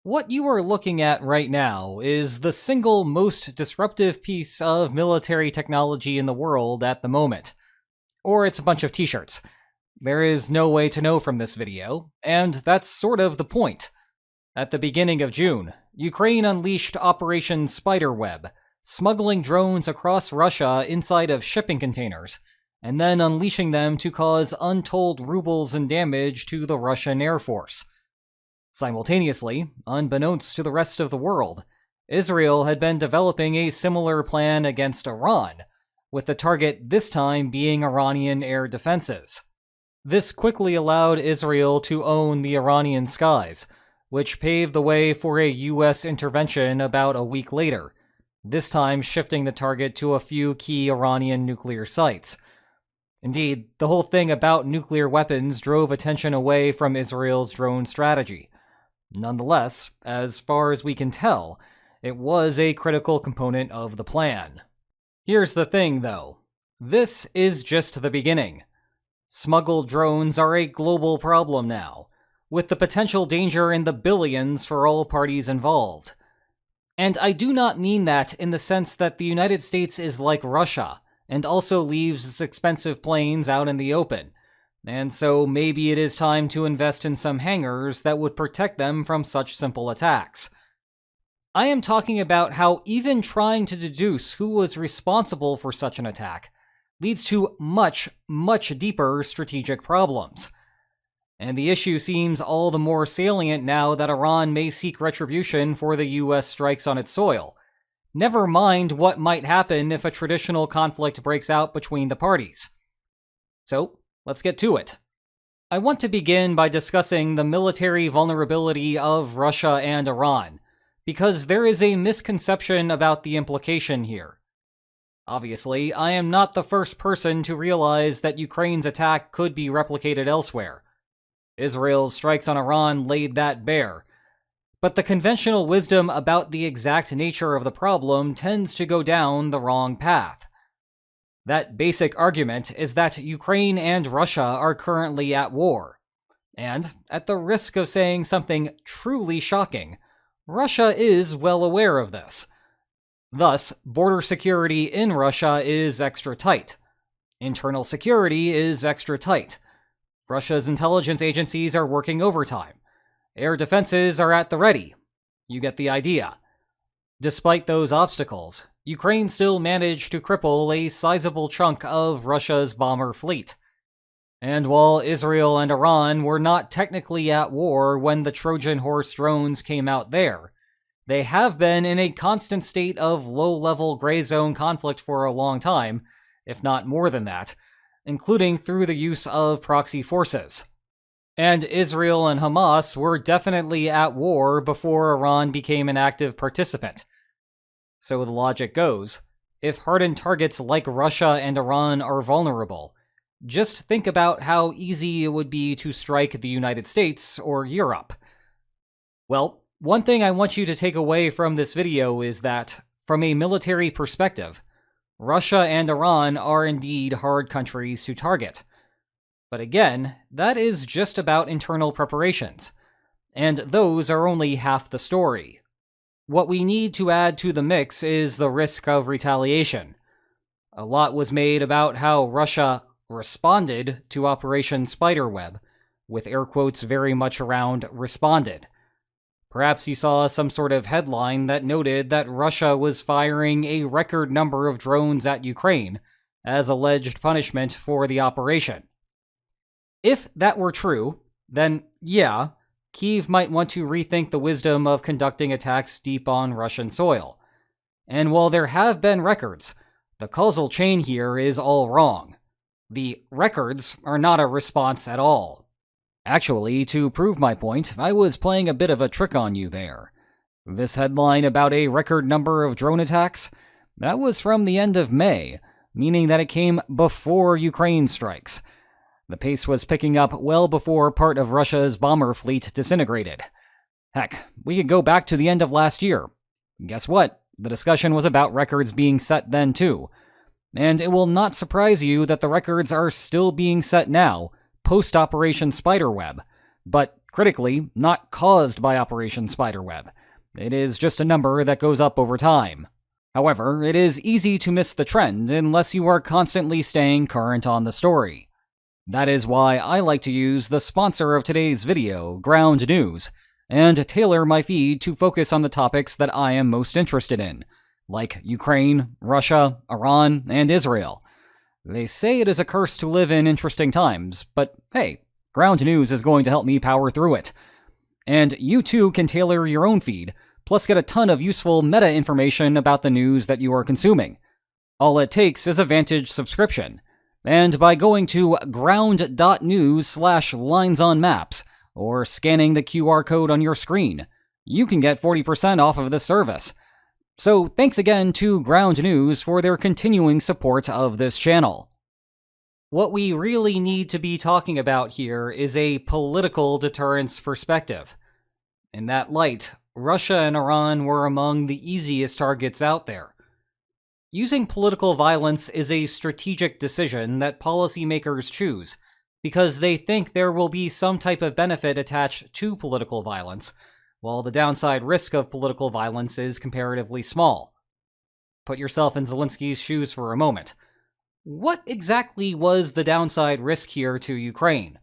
What you are looking at right now is the single most disruptive piece of military technology in the world at the moment. Or it's a bunch of t-shirts. There is no way to know from this video, and that's sort of the point. At the beginning of June, Ukraine unleashed Operation Spiderweb, smuggling drones across Russia inside of shipping containers, and then unleashing them to cause untold rubles in damage to the Russian Air Force. Simultaneously, unbeknownst to the rest of the world, Israel had been developing a similar plan against Iran, with the target this time being Iranian air defenses. This quickly allowed Israel to own the Iranian skies, which paved the way for a US intervention about a week later, this time shifting the target to a few key Iranian nuclear sites. Indeed, the whole thing about nuclear weapons drove attention away from Israel's drone strategy. Nonetheless, as far as we can tell, it was a critical component of the plan. Here's the thing, though. This is just the beginning. Smuggled drones are a global problem now, with the potential danger in the billions for all parties involved. And I do not mean that in the sense that the United States is like Russia, and also leaves its expensive planes out in the open, and so maybe it is time to invest in some hangars that would protect them from such simple attacks. I am talking about how even trying to deduce who was responsible for such an attack leads to much, much deeper strategic problems. And the issue seems all the more salient now that Iran may seek retribution for the US strikes on its soil. Never mind what might happen if a traditional conflict breaks out between the parties. So, let's get to it. I want to begin by discussing the military vulnerability of Russia and Iran, because there is a misconception about the implication here. Obviously, I am not the first person to realize that Ukraine's attack could be replicated elsewhere. Israel's strikes on Iran laid that bare. But the conventional wisdom about the exact nature of the problem tends to go down the wrong path. That basic argument is that Ukraine and Russia are currently at war. And, at the risk of saying something truly shocking, Russia is well aware of this. Thus, border security in Russia is extra tight. Internal security is extra tight. Russia's intelligence agencies are working overtime. Air defenses are at the ready. You get the idea. Despite those obstacles, Ukraine still managed to cripple a sizable chunk of Russia's bomber fleet. And while Israel and Iran were not technically at war when the Trojan horse drones came out there, they have been in a constant state of low-level gray zone conflict for a long time, if not more than that, including through the use of proxy forces. And Israel and Hamas were definitely at war before Iran became an active participant. So the logic goes, if hardened targets like Russia and Iran are vulnerable, just think about how easy it would be to strike the United States or Europe. Well, one thing I want you to take away from this video is that, from a military perspective, Russia and Iran are indeed hard countries to target. But again, that is just about internal preparations, and those are only half the story. What we need to add to the mix is the risk of retaliation. A lot was made about how Russia responded to Operation Spiderweb, with air quotes very much around responded. Perhaps you saw some sort of headline that noted that Russia was firing a record number of drones at Ukraine as alleged punishment for the operation. If that were true, then yeah, Kyiv might want to rethink the wisdom of conducting attacks deep on Russian soil. And while there have been records, the causal chain here is all wrong. The records are not a response at all. Actually, to prove my point, I was playing a bit of a trick on you there. This headline about a record number of drone attacks, that was from the end of May, meaning that it came before Ukraine strikes. The pace was picking up well before part of Russia's bomber fleet disintegrated. Heck, we could go back to the end of last year. Guess what? The discussion was about records being set then too. And it will not surprise you that the records are still being set now, post-Operation Spiderweb, but Critically, not caused by Operation Spiderweb. It is just a number that goes up over time. However, it is easy to miss the trend unless you are constantly staying current on the story. That is why I like to use the sponsor of today's video, Ground News, and tailor my feed to focus on the topics that I am most interested in, like Ukraine, Russia, Iran, and Israel. They say it is a curse to live in interesting times, but hey, Ground News is going to help me power through it. And you too can tailor your own feed, plus get a ton of useful meta information about the news that you are consuming. All it takes is a Vantage subscription. And by going to ground.news/linesonmaps, or scanning the QR code on your screen, you can get 40% off of this service. So thanks again to Ground News for their continuing support of this channel. What we really need to be talking about here is a political deterrence perspective. In that light, Russia and Iran were among the easiest targets out there. Using political violence is a strategic decision that policymakers choose because they think there will be some type of benefit attached to political violence, while the downside risk of political violence is comparatively small. Put yourself in Zelensky's shoes for a moment. What exactly was the downside risk here to Ukraine?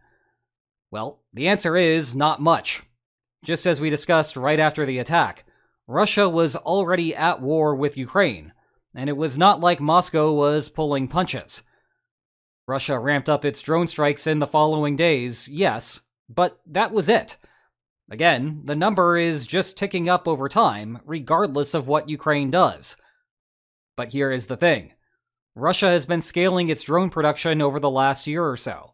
Well, the answer is not much. Just as we discussed right after the attack, Russia was already at war with Ukraine, and it was not like Moscow was pulling punches. Russia ramped up its drone strikes in the following days, yes, but that was it. Again, the number is just ticking up over time, regardless of what Ukraine does. But here is the thing. Russia has been scaling its drone production over the last year or so.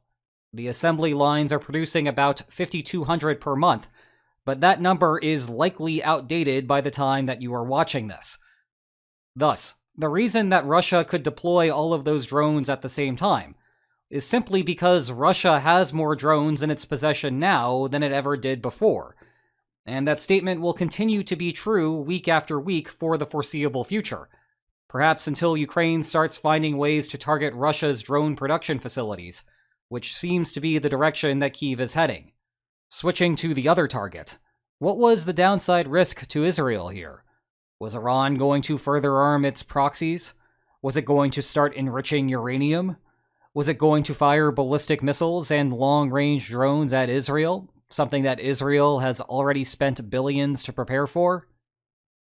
The assembly lines are producing about 5,200 per month, but that number is likely outdated by the time that you are watching this. Thus, the reason that Russia could deploy all of those drones at the same time is simply because Russia has more drones in its possession now than it ever did before, and that statement will continue to be true week after week for the foreseeable future, perhaps until Ukraine starts finding ways to target Russia's drone production facilities, which seems to be the direction that Kyiv is heading. Switching to the other target, what was the downside risk to Israel here? Was Iran going to further arm its proxies? Was it going to start enriching uranium? Was it going to fire ballistic missiles and long-range drones at Israel, something that Israel has already spent billions to prepare for?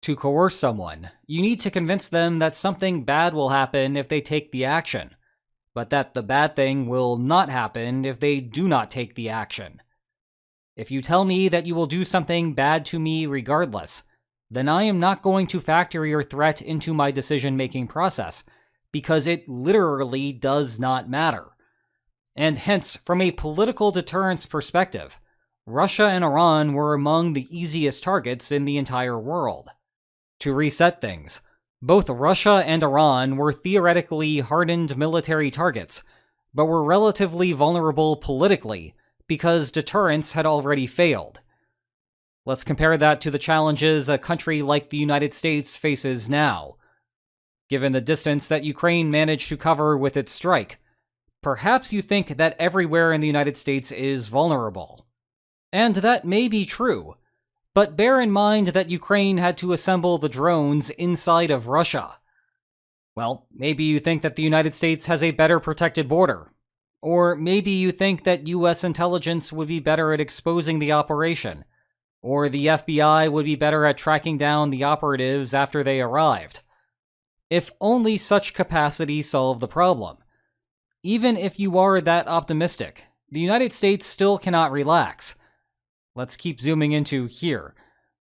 To coerce someone, you need to convince them that something bad will happen if they take the action, but that the bad thing will not happen if they do not take the action. If you tell me that you will do something bad to me regardless, then I am not going to factor your threat into my decision-making process, because it literally does not matter. And hence, from a political deterrence perspective, Russia and Iran were among the easiest targets in the entire world. To reset things, both Russia and Iran were theoretically hardened military targets, but were relatively vulnerable politically because deterrence had already failed. Let's compare that to the challenges a country like the United States faces now. Given the distance that Ukraine managed to cover with its strike, perhaps you think that everywhere in the United States is vulnerable. And that may be true, but bear in mind that Ukraine had to assemble the drones inside of Russia. Well, maybe you think that the United States has a better protected border. Or maybe you think that US intelligence would be better at exposing the operation. Or the FBI would be better at tracking down the operatives after they arrived. If only such capacity solved the problem. Even if you are that optimistic, the United States still cannot relax. Let's keep zooming into here.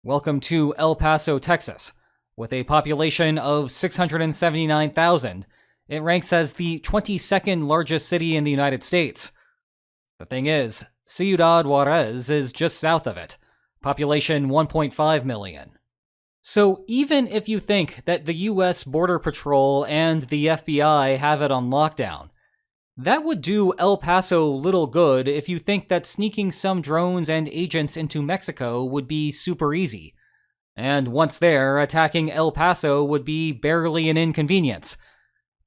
Welcome to El Paso, Texas. With a population of 679,000, it ranks as the 22nd largest city in the United States. The thing is, Ciudad Juarez is just south of it, population 1.5 million. So even if you think that the US Border Patrol and the FBI have it on lockdown, that would do El Paso little good if you think that sneaking some drones and agents into Mexico would be super easy. And once there, attacking El Paso would be barely an inconvenience,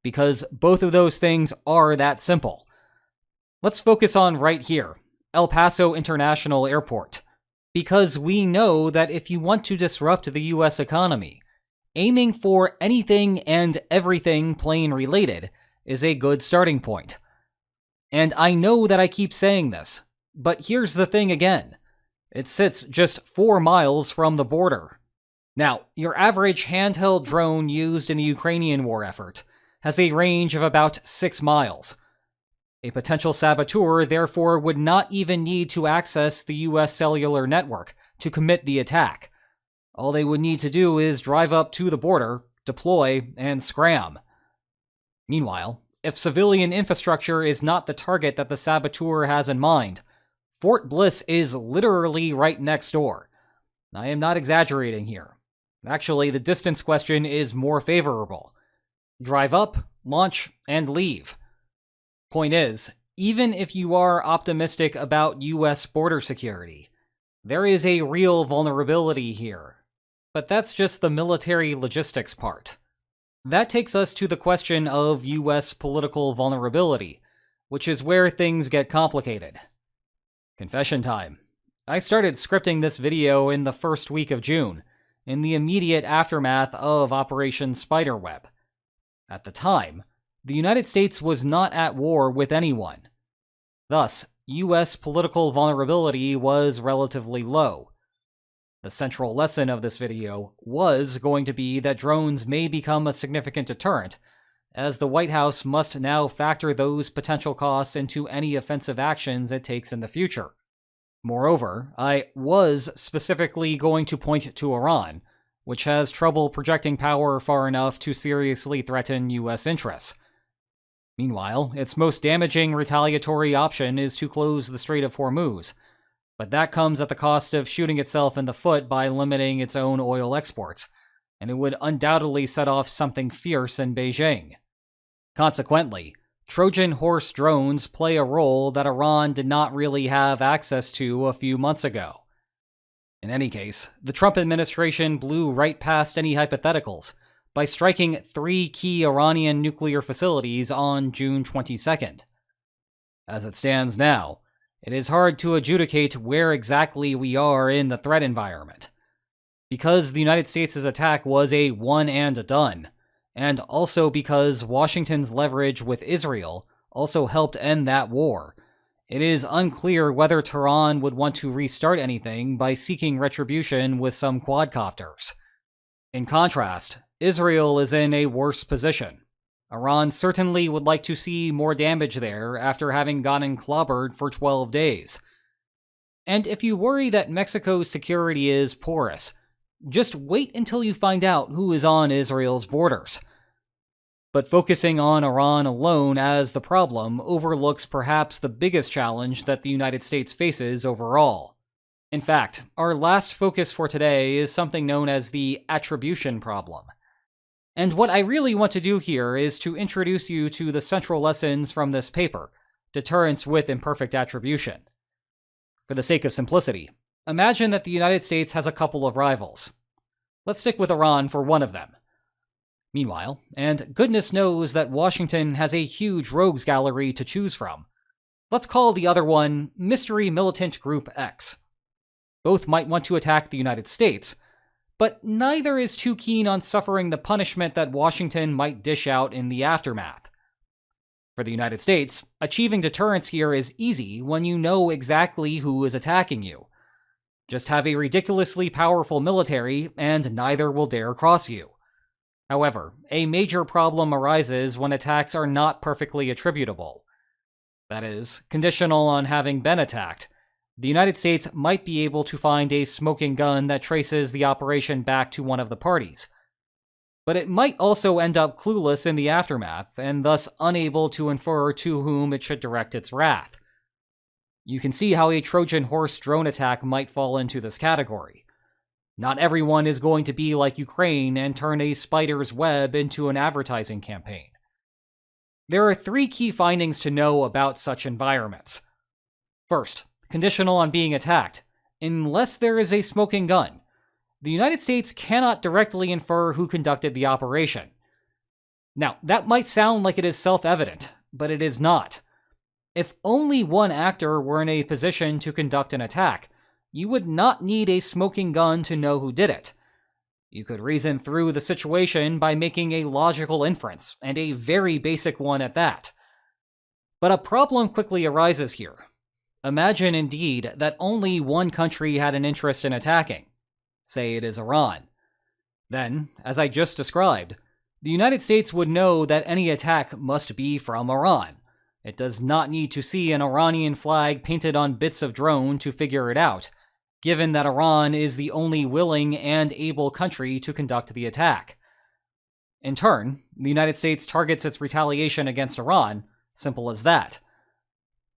because both of those things are that simple. Let's focus on right here, El Paso International Airport, because we know that if you want to disrupt the US economy, aiming for anything and everything plane related is a good starting point. And I know that I keep saying this, but here's the thing again. It sits just 4 miles from the border. Now, your average handheld drone used in the Ukrainian war effort has a range of about 6 miles. A potential saboteur, therefore, would not even need to access the US cellular network to commit the attack. All they would need to do is drive up to the border, deploy, and scram. Meanwhile, if civilian infrastructure is not the target that the saboteur has in mind, Fort Bliss is literally right next door. I am not exaggerating here. Actually, the distance question is more favorable. Drive up, launch, and leave. Point is, even if you are optimistic about US border security, there is a real vulnerability here. But that's just the military logistics part. That takes us to the question of US political vulnerability, which is where things get complicated. Confession time. I started scripting this video in the first week of June, in the immediate aftermath of Operation Spiderweb. At the time, the United States was not at war with anyone. Thus, US political vulnerability was relatively low. The central lesson of this video was going to be that drones may become a significant deterrent, as the White House must now factor those potential costs into any offensive actions it takes in the future. Moreover, I was specifically going to point to Iran, which has trouble projecting power far enough to seriously threaten US interests. Meanwhile, its most damaging retaliatory option is to close the Strait of Hormuz, but that comes at the cost of shooting itself in the foot by limiting its own oil exports, and it would undoubtedly set off something fierce in Beijing. Consequently, Trojan horse drones play a role that Iran did not really have access to a few months ago. In any case, the Trump administration blew right past any hypotheticals by striking 3 key Iranian nuclear facilities on June 22nd. As it stands now, it is hard to adjudicate where exactly we are in the threat environment. Because the United States' attack was a one and done, and also because Washington's leverage with Israel also helped end that war, it is unclear whether Tehran would want to restart anything by seeking retribution with some quadcopters. In contrast, Israel is in a worse position. Iran certainly would like to see more damage there after having gotten clobbered for 12 days. And if you worry that Mexico's security is porous, just wait until you find out who is on Israel's borders. But focusing on Iran alone as the problem overlooks perhaps the biggest challenge that the United States faces overall. In fact, our last focus for today is something known as the attribution problem. And what I really want to do here is to introduce you to the central lessons from this paper, Deterrence with Imperfect Attribution. For the sake of simplicity, imagine that the United States has a couple of rivals. Let's stick with Iran for one of them. Meanwhile, and goodness knows that Washington has a huge rogues gallery to choose from, let's call the other one Mystery Militant Group X. Both might want to attack the United States, but neither is too keen on suffering the punishment that Washington might dish out in the aftermath. For the United States, achieving deterrence here is easy when you know exactly who is attacking you. Just have a ridiculously powerful military, and neither will dare cross you. However, a major problem arises when attacks are not perfectly attributable. That is, conditional on having been attacked. The United States might be able to find a smoking gun that traces the operation back to one of the parties. But it might also end up clueless in the aftermath, and thus unable to infer to whom it should direct its wrath. You can see how a Trojan horse drone attack might fall into this category. Not everyone is going to be like Ukraine and turn a spider's web into an advertising campaign. There are 3 key findings to know about such environments. First, conditional on being attacked, unless there is a smoking gun, the United States cannot directly infer who conducted the operation. Now, that might sound like it is self-evident, but it is not. If only one actor were in a position to conduct an attack, you would not need a smoking gun to know who did it. You could reason through the situation by making a logical inference, and a very basic one at that. But a problem quickly arises here. Imagine, indeed, that only one country had an interest in attacking. Say it is Iran. Then, as I just described, the United States would know that any attack must be from Iran. It does not need to see an Iranian flag painted on bits of drone to figure it out, given that Iran is the only willing and able country to conduct the attack. In turn, the United States targets its retaliation against Iran, simple as that.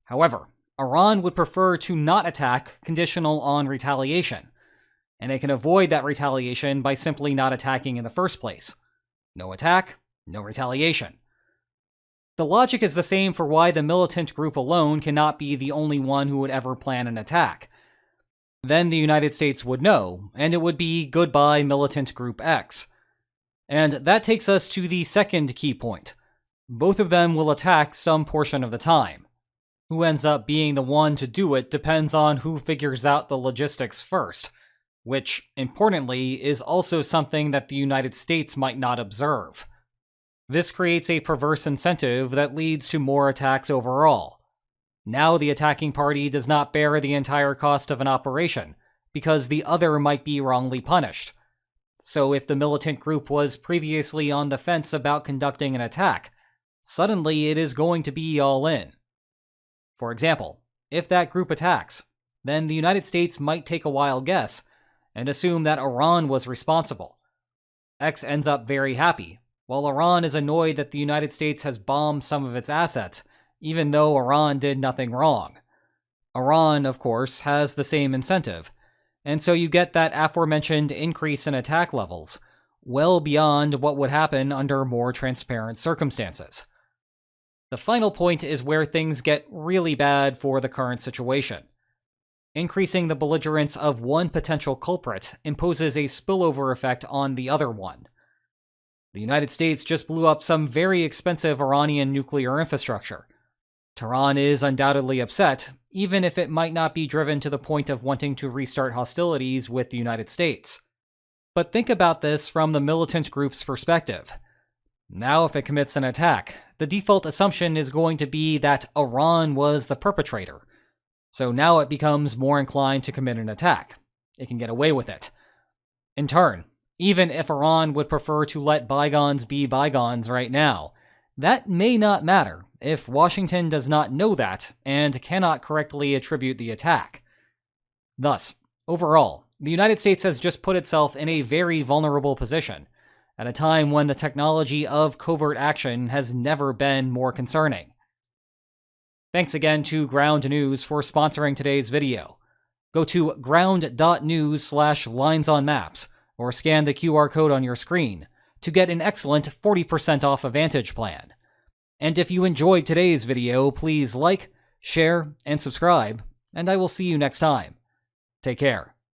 However, Iran would prefer to not attack conditional on retaliation, and it can avoid that retaliation by simply not attacking in the first place. No attack, no retaliation. The logic is the same for why the militant group alone cannot be the only one who would ever plan an attack. Then the United States would know, and it would be goodbye militant group X. And that takes us to the second key point. Both of them will attack some portion of the time. Who ends up being the one to do it depends on who figures out the logistics first, which, importantly, is also something that the United States might not observe. This creates a perverse incentive that leads to more attacks overall. Now the attacking party does not bear the entire cost of an operation, because the other might be wrongly punished. So if the militant group was previously on the fence about conducting an attack, suddenly it is going to be all in. For example, if that group attacks, then the United States might take a wild guess and assume that Iran was responsible. X ends up very happy, while Iran is annoyed that the United States has bombed some of its assets, even though Iran did nothing wrong. Iran, of course, has the same incentive, and so you get that aforementioned increase in attack levels, well beyond what would happen under more transparent circumstances. The final point is where things get really bad for the current situation. Increasing the belligerence of one potential culprit imposes a spillover effect on the other one. The United States just blew up some very expensive Iranian nuclear infrastructure. Tehran is undoubtedly upset, even if it might not be driven to the point of wanting to restart hostilities with the United States. But think about this from the militant group's perspective. Now if it commits an attack, the default assumption is going to be that Iran was the perpetrator. So now it becomes more inclined to commit an attack. It can get away with it. In turn, even if Iran would prefer to let bygones be bygones right now, that may not matter if Washington does not know that and cannot correctly attribute the attack. Thus, overall, the United States has just put itself in a very vulnerable position, at a time when the technology of covert action has never been more concerning. Thanks again to Ground News for sponsoring today's video. Go to ground.news/linesonmaps or scan the QR code on your screen to get an excellent 40% off Advantage plan. And if you enjoyed today's video, please like, share, and subscribe, and I will see you next time. Take care.